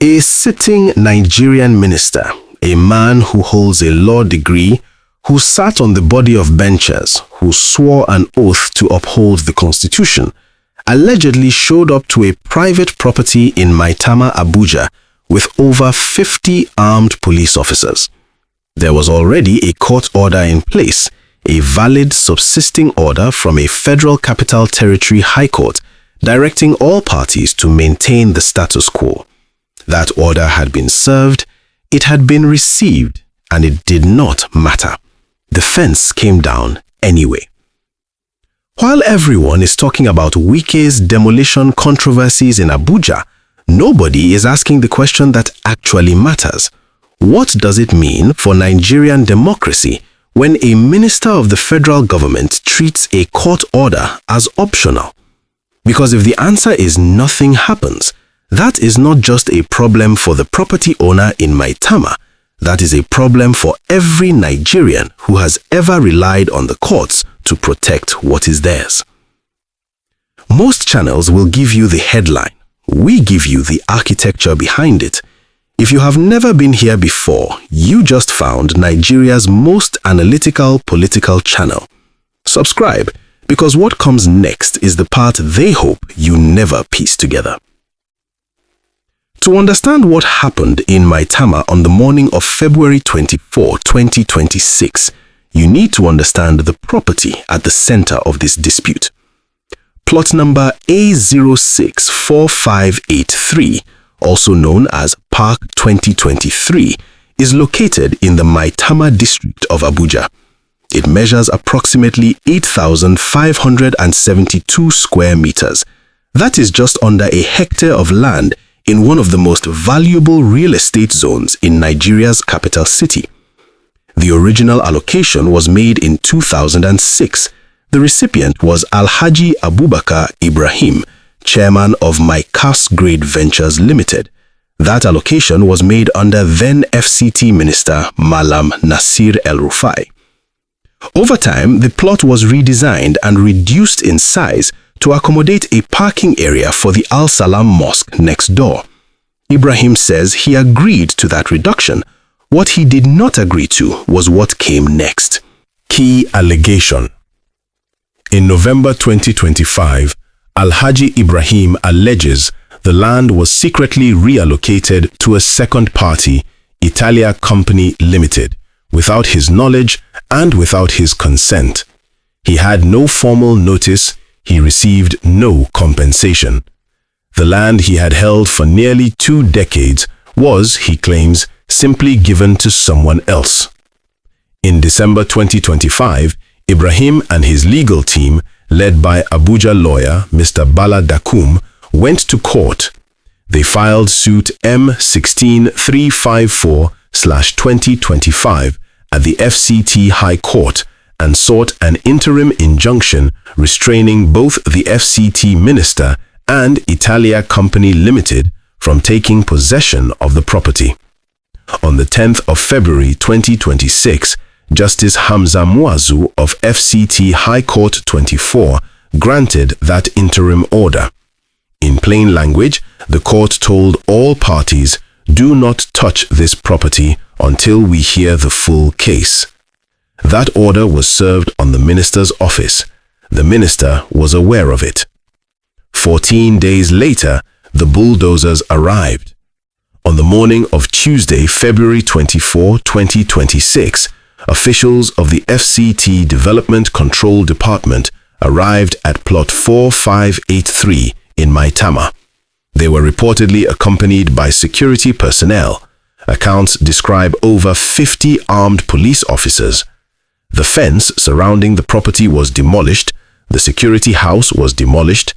A sitting Nigerian minister, a man who holds a law degree, who sat on the body of benchers, who swore an oath to uphold the Constitution, allegedly showed up to a private property in Maitama, Abuja, with over 50 armed police officers. There was already a court order in place, a valid subsisting order from a Federal Capital Territory High Court, directing all parties to maintain the status quo. That order had been served, it had been received, and it did not matter. The fence came down anyway. While everyone is talking about Wike's demolition controversies in Abuja, nobody is asking the question that actually matters. What does it mean for Nigerian democracy when a minister of the federal government treats a court order as optional? Because if the answer is nothing happens, that is not just a problem for the property owner in Maitama. That is a problem for every Nigerian who has ever relied on the courts to protect what is theirs. Most channels will give you the headline. We give you the architecture behind it. If you have never been here before, you just found Nigeria's most analytical political channel. Subscribe, because what comes next is the part they hope you never piece together. To understand what happened in Maitama on the morning of February 24, 2026, you need to understand the property at the center of this dispute. Plot number A064583, also known as Park 2023, is located in the Maitama district of Abuja. It measures approximately 8,572 square meters. That is just under a hectare of land in one of the most valuable real estate zones in Nigeria's capital city. The original allocation was made in 2006. The recipient was Alhaji Abubakar Ibrahim, chairman of My Cash Grade Ventures Limited. That allocation was made under then FCT Minister Malam Nasir El-Rufai. Over time, the plot was redesigned and reduced in size to accommodate a parking area for the Al-Salam Mosque next door. Ibrahim says he agreed to that reduction. What he did not agree to was what came next. Key allegation. In November 2025, Alhaji Ibrahim alleges the land was secretly reallocated to a second party, Italia Company Limited, without his knowledge and without his consent. He had no formal notice. He received no compensation. The land he had held for nearly 2 decades was, he claims, simply given to someone else. In December 2025, Ibrahim and his legal team, led by Abuja lawyer Mr. Bala Dakum, went to court. They filed suit M16354/2025 at the FCT High Court and sought an interim injunction restraining both the FCT Minister and Italia Company Limited from taking possession of the property. On the 10th of February 2026, Justice Hamza Muazu of FCT High Court 24 granted that interim order. In plain language, the court told all parties, do not touch this property until we hear the full case. That order was served on the minister's office. The minister was aware of it. 14 days later, the bulldozers arrived. On the morning of Tuesday, February 24, 2026, officials of the FCT Development Control Department arrived at plot 4583 in Maitama. They were reportedly accompanied by security personnel. Accounts describe over 50 armed police officers. The fence surrounding the property was demolished. The security house was demolished.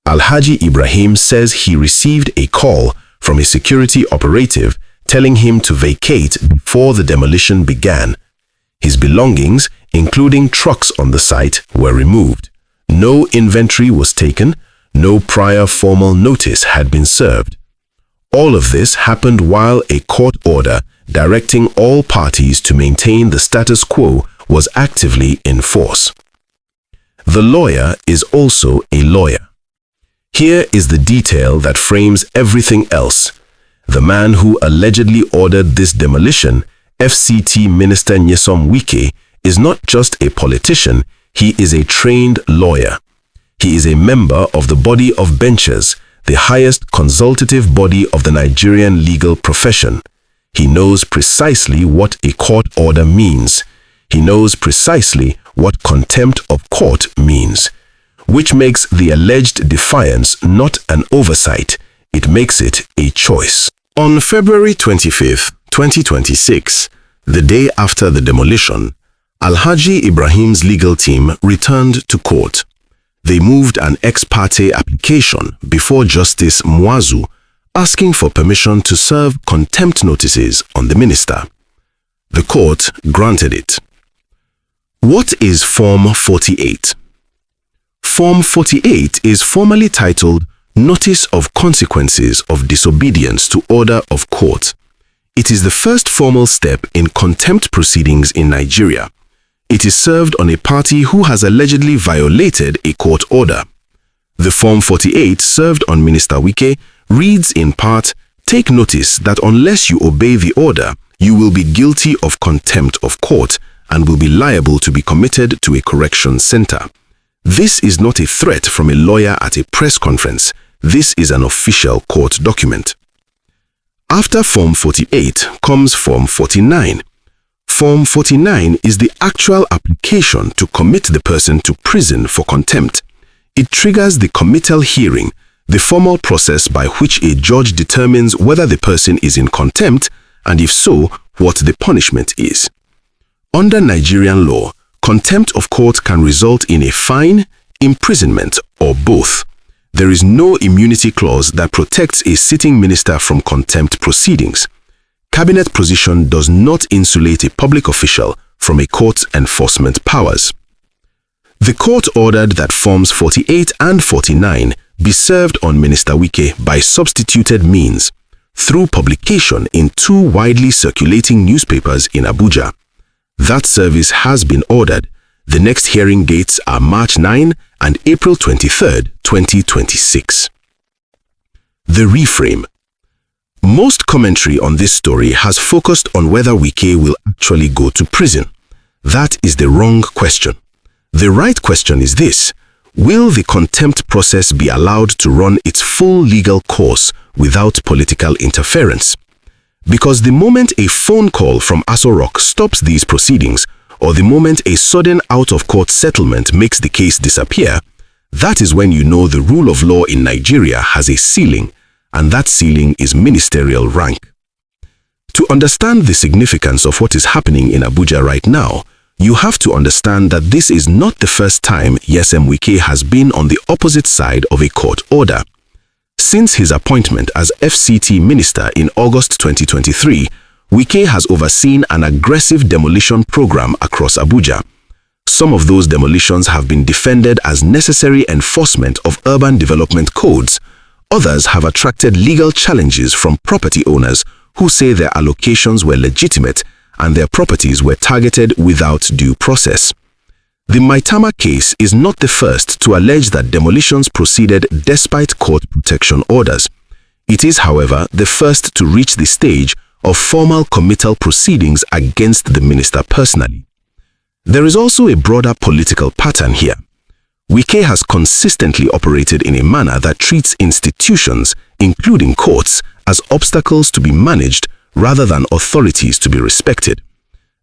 Alhaji Ibrahim says he received a call from a security operative telling him to vacate before the demolition began. His belongings, including trucks on the site, were removed. No inventory was taken. No prior formal notice had been served. All of this happened while a court order directing all parties to maintain the status quo was actively in force. The lawyer is also a lawyer. Here is the detail that frames everything else. The man who allegedly ordered this demolition, FCT Minister Nyesom Wike, is not just a politician, he is a trained lawyer. He is a member of the body of benchers, the highest consultative body of the Nigerian legal profession. He knows precisely what a court order means. He knows precisely what contempt of court means, which makes the alleged defiance not an oversight, it makes it a choice. On February 25, 2026, the day after the demolition, Alhaji Ibrahim's legal team returned to court. They moved an ex parte application before Justice Mwazu, asking for permission to serve contempt notices on the minister. The court granted it. What is Form 48? Form 48 is formally titled Notice of Consequences of Disobedience to Order of Court. It is the first formal step in contempt proceedings in Nigeria. It is served on a party who has allegedly violated a court order. The Form 48 served on Minister Wike reads in part, "Take notice that unless you obey the order, you will be guilty of contempt of court and will be liable to be committed to a correction center." This is not a threat from a lawyer at a press conference. This is an official court document. After Form 48 comes Form 49. Form 49 is the actual application to commit the person to prison for contempt. It triggers the committal hearing, the formal process by which a judge determines whether the person is in contempt and if so, what the punishment is. Under Nigerian law, contempt of court can result in a fine, imprisonment, or both. There is no immunity clause that protects a sitting minister from contempt proceedings. Cabinet position does not insulate a public official from a court's enforcement powers. The court ordered that Forms 48 and 49 be served on Minister Wike by substituted means, through publication in two widely circulating newspapers in Abuja. That service has been ordered. The next hearing dates are March 9 and April 23, 2026. The reframe. Most commentary on this story has focused on whether Wike will actually go to prison. That is the wrong question. The right question is this: will the contempt process be allowed to run its full legal course without political interference? Because the moment a phone call from Aso Rock stops these proceedings, or the moment a sudden out-of-court settlement makes the case disappear, that is when you know the rule of law in Nigeria has a ceiling, and that ceiling is ministerial rank. To understand the significance of what is happening in Abuja right now, you have to understand that this is not the first time Nyesom Wike has been on the opposite side of a court order. Since his appointment as FCT Minister in August 2023, Wike has overseen an aggressive demolition program across Abuja. Some of those demolitions have been defended as necessary enforcement of urban development codes. Others have attracted legal challenges from property owners who say their allocations were legitimate and their properties were targeted without due process. The Maitama case is not the first to allege that demolitions proceeded despite court protection orders. It is, however, the first to reach the stage of formal committal proceedings against the minister personally. There is also a broader political pattern here. Wike has consistently operated in a manner that treats institutions, including courts, as obstacles to be managed rather than authorities to be respected.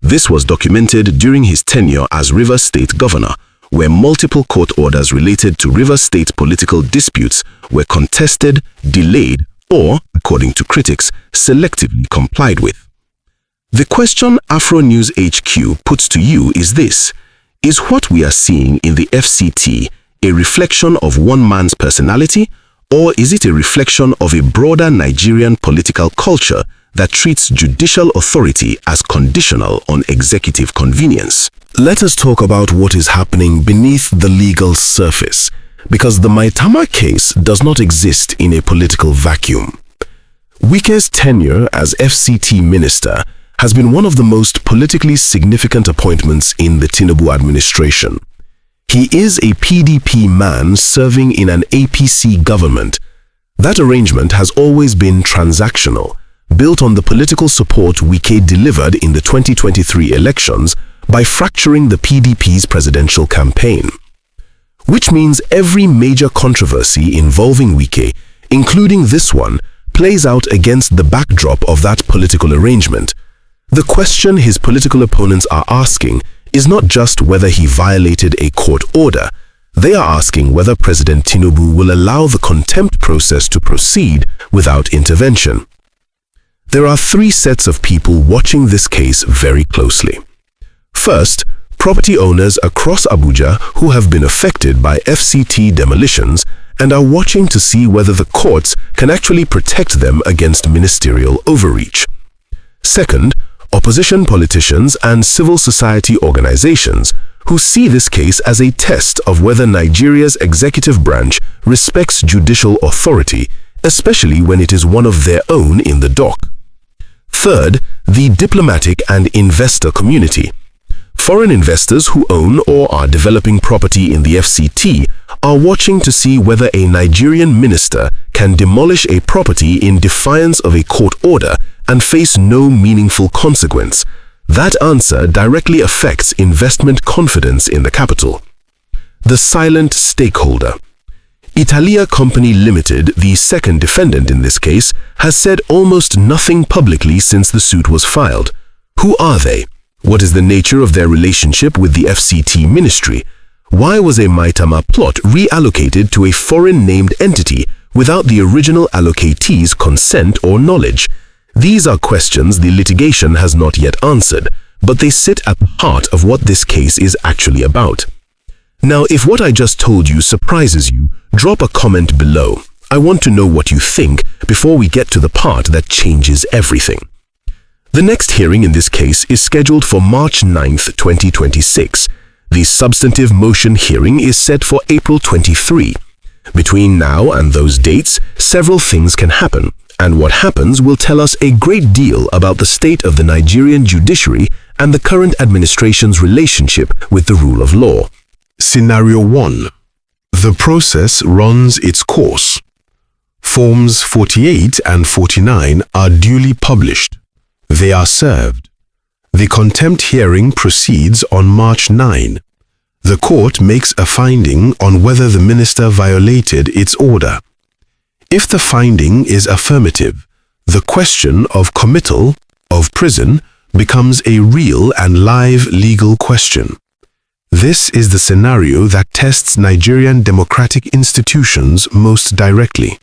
This was documented during his tenure as Rivers State Governor, where multiple court orders related to Rivers State political disputes were contested, delayed, or, according to critics, selectively complied with. The question AFRONEWSHQ puts to you is this: is what we are seeing in the FCT a reflection of one man's personality, or is it a reflection of a broader Nigerian political culture that treats judicial authority as conditional on executive convenience? Let us talk about what is happening beneath the legal surface, because the Maitama case does not exist in a political vacuum. Wike's tenure as FCT Minister has been one of the most politically significant appointments in the Tinubu administration. He is a PDP man serving in an APC government, That arrangement has always been transactional, built on the political support Wike delivered in the 2023 elections by fracturing the PDP's presidential campaign. Which means every major controversy involving Wike, including this one, plays out against the backdrop of that political arrangement. The question his political opponents are asking is not just whether he violated a court order. They are asking whether President Tinubu will allow the contempt process to proceed without intervention. There are three sets of people watching this case very closely. First, property owners across Abuja who have been affected by FCT demolitions and are watching to see whether the courts can actually protect them against ministerial overreach. Second, opposition politicians and civil society organizations who see this case as a test of whether Nigeria's executive branch respects judicial authority, especially when it is one of their own in the dock. Third, the diplomatic and investor community. Foreign investors who own or are developing property in the FCT are watching to see whether a Nigerian minister can demolish a property in defiance of a court order and face no meaningful consequence. That answer directly affects investment confidence in the capital. The silent stakeholder. Italia Company Limited, the second defendant in this case, has said almost nothing publicly since the suit was filed. Who are they? What is the nature of their relationship with the FCT ministry? Why was a Maitama plot reallocated to a foreign-named entity without the original allocatee's consent or knowledge? These are questions the litigation has not yet answered, but they sit at the heart of what this case is actually about. Now, if what I just told you surprises you, drop a comment below. I want to know what you think before we get to the part that changes everything. The next hearing in this case is scheduled for March 9th, 2026. The substantive motion hearing is set for April 23. Between now and those dates, several things can happen, and what happens will tell us a great deal about the state of the Nigerian judiciary and the current administration's relationship with the rule of law. Scenario 1. The process runs its course. Forms 48 and 49 are duly published. They are served. The contempt hearing proceeds on March 9. The court makes a finding on whether the minister violated its order. If the finding is affirmative, the question of committal, of prison, becomes a real and live legal question. This is the scenario that tests Nigerian democratic institutions most directly.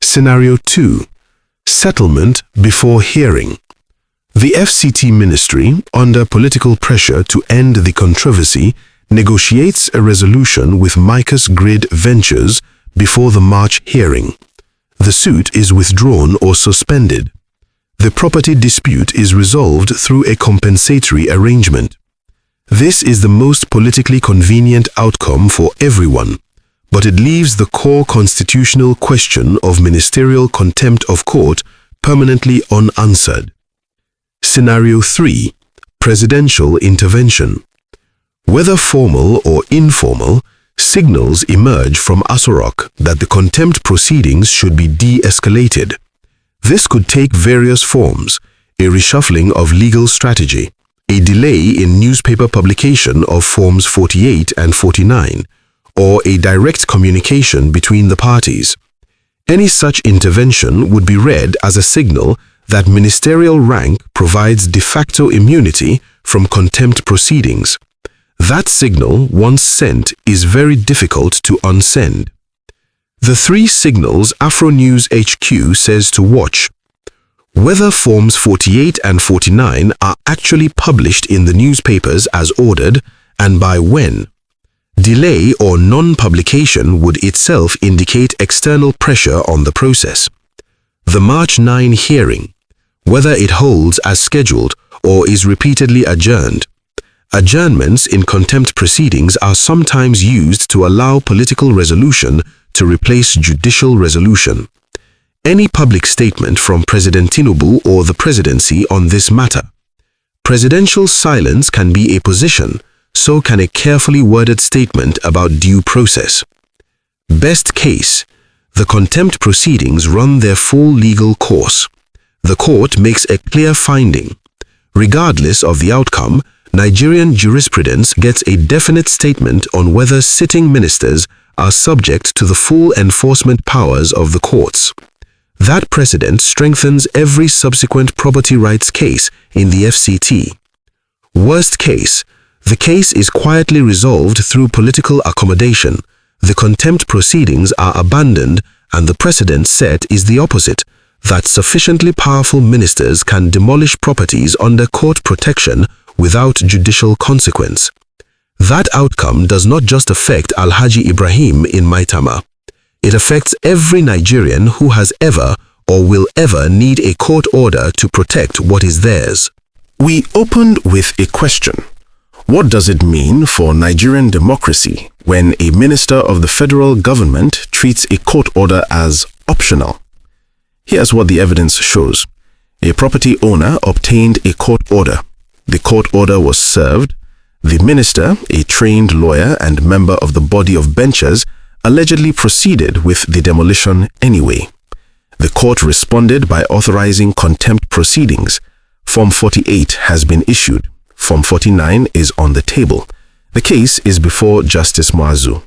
Scenario 2. Settlement before hearing. The FCT ministry, under political pressure to end the controversy, negotiates a resolution with Micus Grid Ventures before the March hearing. The suit is withdrawn or suspended. The property dispute is resolved through a compensatory arrangement. This is the most politically convenient outcome for everyone, but it leaves the core constitutional question of ministerial contempt of court permanently unanswered. Scenario 3. Presidential intervention. Whether formal or informal, signals emerge from Asorok that the contempt proceedings should be de-escalated. This could take various forms: a reshuffling of legal strategy, a delay in newspaper publication of Forms 48 and 49, or a direct communication between the parties. Any such intervention would be read as a signal that ministerial rank provides de facto immunity from contempt proceedings. That signal, once sent, is very difficult to unsend. The three signals AFRONEWSHQ says to watch: whether Forms 48 and 49 are actually published in the newspapers as ordered, and by when. Delay or non-publication would itself indicate external pressure on the process. The March 9 hearing, whether it holds as scheduled or is repeatedly adjourned. Adjournments in contempt proceedings are sometimes used to allow political resolution to replace judicial resolution. Any public statement from President Tinubu or the presidency on this matter. Presidential silence can be a position, so can a carefully worded statement about due process. Best case, The contempt proceedings run their full legal course. The court makes a clear finding. Regardless of the outcome, Nigerian jurisprudence gets a definite statement on whether sitting ministers are subject to the full enforcement powers of the courts. That precedent strengthens every subsequent property rights case in the FCT. Worst case, the case is quietly resolved through political accommodation. The contempt proceedings are abandoned, and the precedent set is the opposite, that sufficiently powerful ministers can demolish properties under court protection without judicial consequence. That outcome does not just affect Alhaji Ibrahim in Maitama. It affects every Nigerian who has ever or will ever need a court order to protect what is theirs. We opened with a question. What does it mean for Nigerian democracy when a minister of the federal government treats a court order as optional? Here's what the evidence shows. A property owner obtained a court order. The court order was served. The minister, a trained lawyer and member of the body of benchers, allegedly proceeded with the demolition anyway. The court responded by authorizing contempt proceedings. Form 48 has been issued. Form 49 is on the table. The case is before Justice Mazu.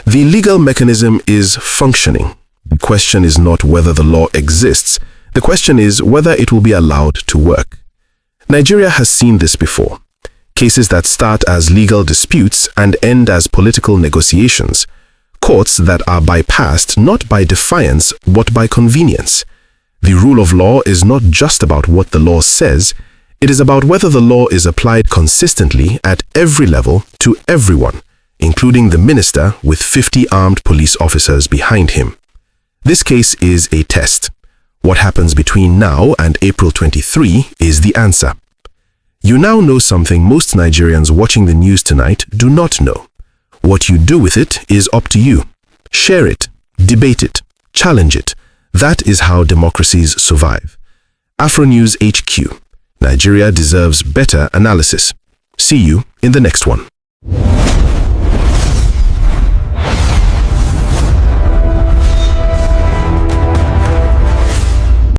The legal mechanism is functioning. The question is not whether the law exists. The question is whether it will be allowed to work. Nigeria has seen this before. Cases that start as legal disputes and end as political negotiations. Courts that are bypassed not by defiance but by convenience. The rule of law is not just about what the law says. It is about whether the law is applied consistently at every level to everyone, including the minister with 50 armed police officers behind him. This case is a test. What happens between now and April 23 is the answer. You now know something most Nigerians watching the news tonight do not know. What you do with it is up to you. Share it, debate it, challenge it. That is how democracies survive. AFRONEWSHQ. Nigeria deserves better analysis. See you in the next one.